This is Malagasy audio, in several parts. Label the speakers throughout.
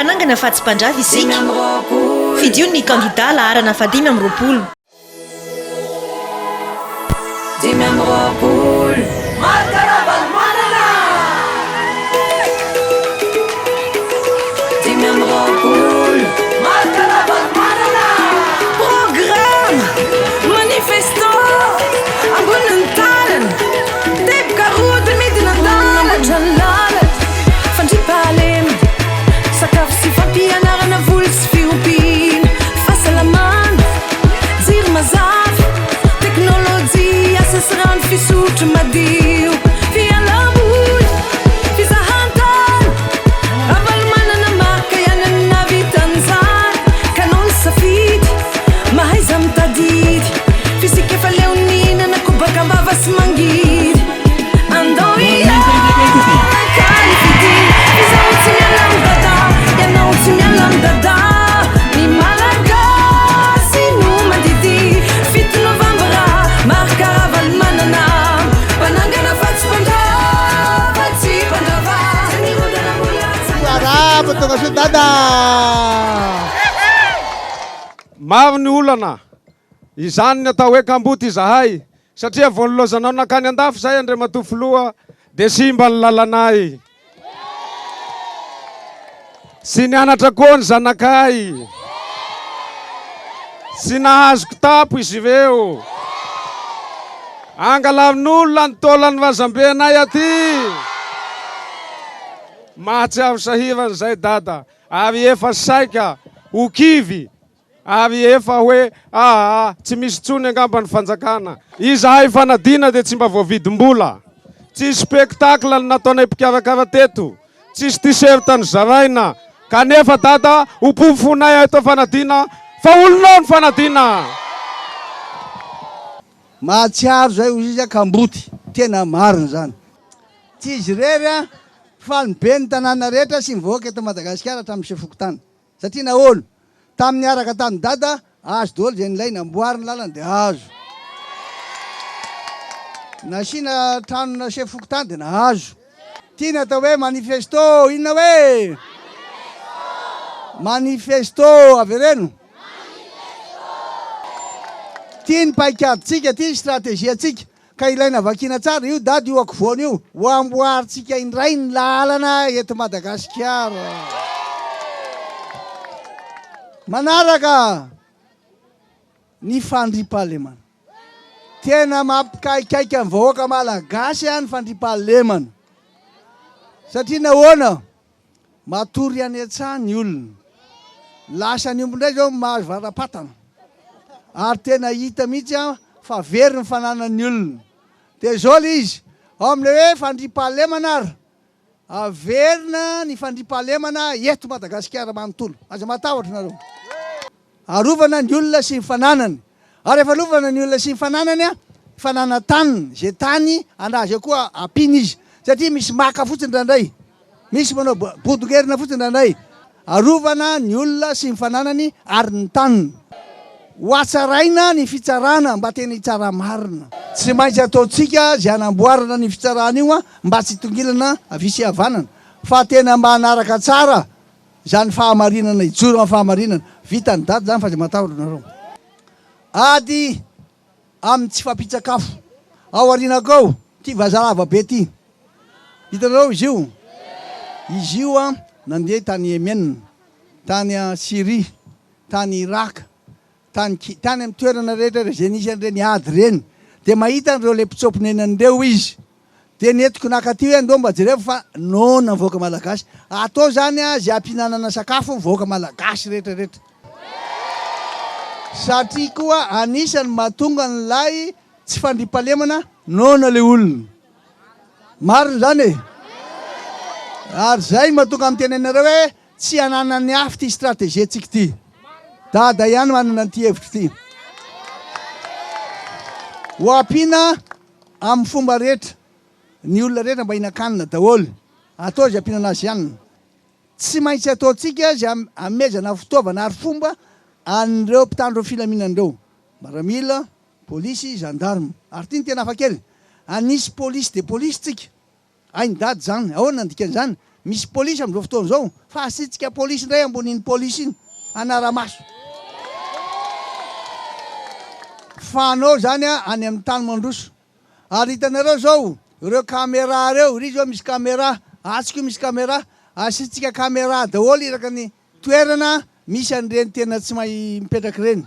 Speaker 1: Mpanangana fahatsim-pandrava isika. Fidio ny Kandida laharana 5
Speaker 2: Marc Ravalomanana. Marc Ravalomanana. Programme manifesto ambonin'ny tanana teboka roty midina tanana fandriam-pahalema sakafo sy fampianarana voly sy fiompiana fahasalamana jiro mazava teknôlôjia asa sy rano fisotro madio fialamoly fizahantany Ravalomanana Marc ianana vitan'izany kanon safidy mahaiza mitadidy fisika efa leoninana kobaka mbava sy mangidy andao kalifidi izao tsy miala midada ianao tsy miala midada ny malagasy no mandidy 7 novambra Marc Ravalomanana mpanangana fahatsim-pandrava tsy mpandrava nirodana
Speaker 3: Bravo tonga so dada. Mavo ny olana izany ny atao hoe kamboty izahay satria vao nilozanao nakany andafy zay andre matofoloa de simba ny lalanay sy nianatra koa ny zanakay sy nahazoko tapo izy veo angalavin'olona ny taolany vazambenay aty mahatsiavo sahivany zay dada avy efa saika okivy avy efa hoe tsy misy tsony angambany fanjakana izahay Ifanadiana de tsy mba voavidim-bola tsisy spectacle nataonay mpikiavakava teto tsisy t-shirt ny zaraina kanefa dada opofonay eto Ifanadiana fa olonao ny Ifanadiana
Speaker 4: mahatsiaro zay izy kamboty tena marina zany tsy izy rery fa ny be ny tanàna rehetra sy mivoaka eto Madagasikara hatramin'ny sefokotany satria nahoana tamin'ny araka tany dada azo daholo zay nilay namboariny lalana de azo nasina tranona sefokotany de nahazo tiana atao hoe manifesto inona hoe manifesto avy reno tia ny paikaditsika tia ny strategiatsika ka ilaina vakina tsara io dady io akovoana io ho amboaritsika indray ny lalana eto Madagasikara manaraka ny fandriam-pahalemana tena mampikaikaiky amin'ny vahoaka malagasy any fandriam-pahalemana satria nahoana matory any an-tsany ny olona lasa ny ombondray zao mahazo varapatana ary tena hita mihitsy fa very ny fananany olona de zao le izy ao am'le hoe fandriam-pahalemana ary averina ny fandriam-pahalemana eto Madagasikara manontolo aza matahotra nareo arovana ny olona sy ny fananany ary efa lovana ny olona sy ny fananany fanana taniny zay tany andrazy koa ampiny izy satria misy maka fotsiny randray misy manao bodongerina fotsiny randray arovana ny olona sy ny fananany ary ny taniny hoatsaraina ny fitsarana mba tena hitsara marina tsy maintsy ataotsika zay anamboarana ny fitsarana io mba tsy tongilana visy havanana fa tena mba hanaraka tsara zany fahamarinana ijoro amin'ny fahamarinana vitany dady zany fa zay matahotra nareo ady amin'ny tsy fampitsakafo ao arinakao ty vazarava be ty hitanareo izy io nandeha tany Yemen tany Syrie tany Irak tany amin'ny toerana rehetra zay nisy an'ireny ady reny de mahita an'ireo le mpitsopinenan'ireo izy de netiko nakaty hoe andao mba jereo fa nona ny voaka malagasy atao zany zay ampinanana sakafo voaka malagasy rehetrarehetra satria koa anisany mahatonga nylay tsy fandriam-pahalemana nona le olona marina zany ary zay mahatonga amin'ny tenenareo hoe tsy ananany afy ty strategie tsika ty dada ihany manana an'ity hevitra ty ho ampina amin'ny fomba rehetra ny olona rehetra mba hinakanina daholo atao zay ampina anazy ihany tsy maintsy ataotsika zay amezana fitaovana ary fomba an'ireo mpitandro filaminan'ireo maramila polisy gendarme ary ty ny tena hafa kely anisy polisy de polisy tsika ainy dady zany ahoana nandikan'izany misy polisy am'izao fotoana zao fa asitsika polisy ndray ambonin'ny polisy iny anaramaso fanao zany a any amin'ny tany mandroso ary hitanareo zao ireo caméra reo ry zao misy caméra atsika misy caméra asitsika caméra daholo iraka ny toerana misy an'ireny tena tsy mahay mipetraky reny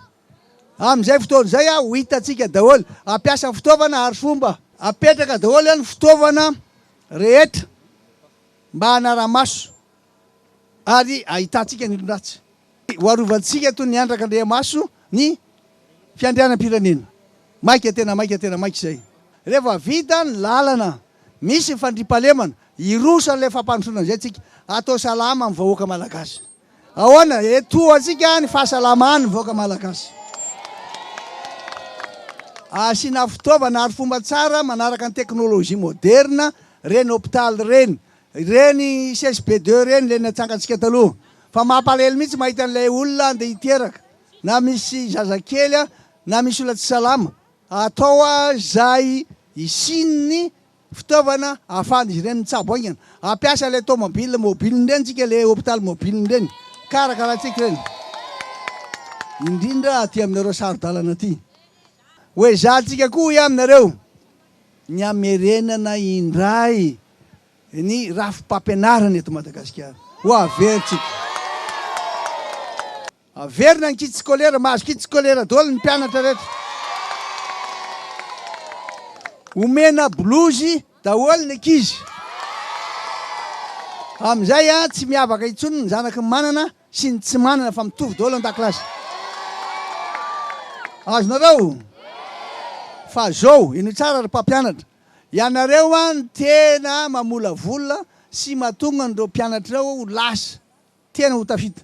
Speaker 4: am'izay fotoana zay a ho hitatsika daholo ampiasa fitaovana ary fomba apetraka daholo any fitaovana rehetra mba hanara-maso ary ahitatsika ny olon-dratsy hoarovantsika toy ny andraka andriamaso ny fiandrianam-pirenena maika tena zay rehefa vita ny lalana misy fandripalemana irosa le fampandrosoana zay tsika atao salama amin'ny vahoaka malagasy ahoana etoatsika ny fahasalamany ny vahoaka malagasy asina fitaovana ary fomba tsara manaraka ny teknôlôzia moderna reny hôpitaly reny CSP2 reny le natsangatsika taloha fa mampalahelo mihitsy mahita an'ilay olona andeha hiteraka na misy zazakely na misy olona tsy salama atao zay isininy fitaovana ahafahana izy ireny mitsabo aingana ampiasa le tomobile mobile reny tsika le hôpitaly mobile reny karakarahatsika reny indrindra aty aminareo saro-dalana aty hoe zatsika koa i aminareo ny amerenana indray ny rafim-pampianarana eto Madagasikara ho averintsika averina ny kit scolaire mahazo kit scolaire daholo ny mpianatra rehetra omena blouse daholo ny ankizy am'izay a tsy miavaka itsony ny zanaky manana sy ny tsy manana fa mitovy daholo an-dakilasy azonareo fa zao ino tsara ry mpampianatra ianareo a ny tena mamolavola sy matonga nireo mpianatra reo lasa tena ho tafita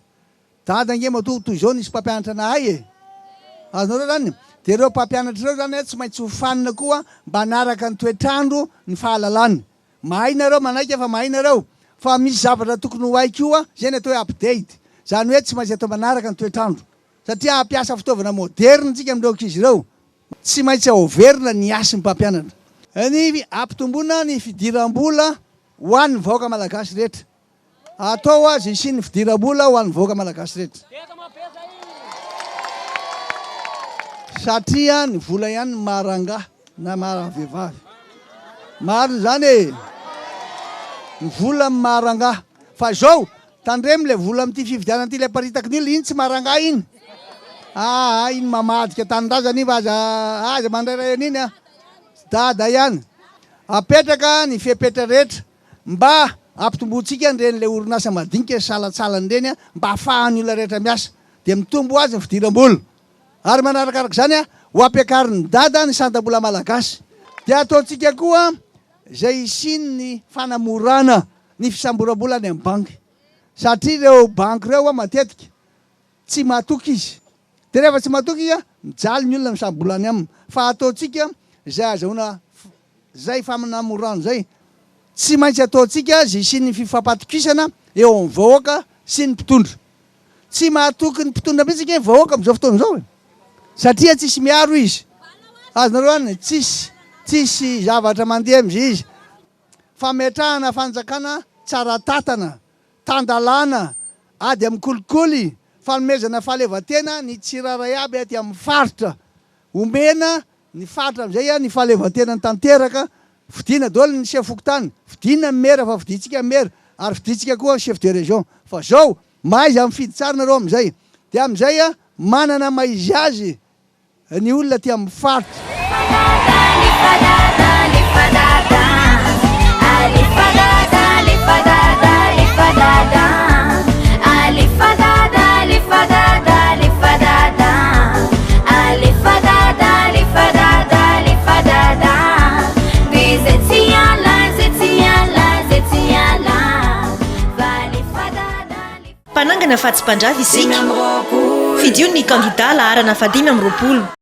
Speaker 4: dadange matoa toy zao nisy mpampianatra nahay e azonareo zany de reo mpampianatra reo zany tsy maintsy ho fanina koa mba anaraka ny toetrandro ny fahalalany mahainareo manaiky fa mahainareo fa misy zavatra tokony ho aiko io a zay ny atao hoe update zany hoe tsy maintsy atao manaraka ny toetrandro satria ampiasa fitaovana moderne tsika amindreo ankizy reo tsy maintsy aoverina ny asy ny mpampianatra ny ampitomboana ny fidiram-bola ho an'ny vahoaka malagasy rehetra atao azy isiny fidiram-bola ho an'ny vahoaka malagasy rehetra satria ny vola ihany maranga na maravehivavy mariny zany e ny vola maranga fa zao tandremy le vola am'ty fividianana ty le paritaka nilo iny tsy maranga iny iny mamadika tanindrazany fa aza mandray an'iny a dada ihany apetraka ny fepetra rehetra mba ampitombotsika nireny le orinasa madinika salatsalany reny a mba ahafahan'ny olona rehetra miasa de mitombo azy ny fidiram-bola ary manarakarak' zany a ho ampiakariny dada ny santam-bola malagasy de ataotsika koa zay isiny ny fanamorana ny fisamboram-bola any amin'ny banky satria reo banky reo a matetika tsy matoky izy de rehefa tsy matoky izy a mijaly ny olona misambola any aminy fa ataotsika zay azahoana zay famanamorano zay tsy maintsy ataotsika zay isiny ny fifampatokisana eo amin'ny vahoaka sy ny mpitondra tsy mahatoky ny mpitondra mihitsy vahoaka am'izao fotoana zao e satria tsisy miaro izy azonareo any tsisy zavatra mandeha am'izay izy fametrahana fanjakana tsara tatana tandalana ady amin'ny kolikoly fanomezana fahaleovan-tena ny tsiraray aby aty amin'ny faritra omena ny faritra am'izay a ny fahaleovan-tena ny tanteraka vidina daholo ny chef fokotany vidina mera fa viditsika mera ary viditsika koa chef de région fa zao maizy amin'ny fidy tsara nareo am'izay de am'izay a manana maizy azy ny olona ty amin'ny faritra
Speaker 1: mpanangana fa tsy mpandrafy isika fidio ny kandida laharana 5 amby 20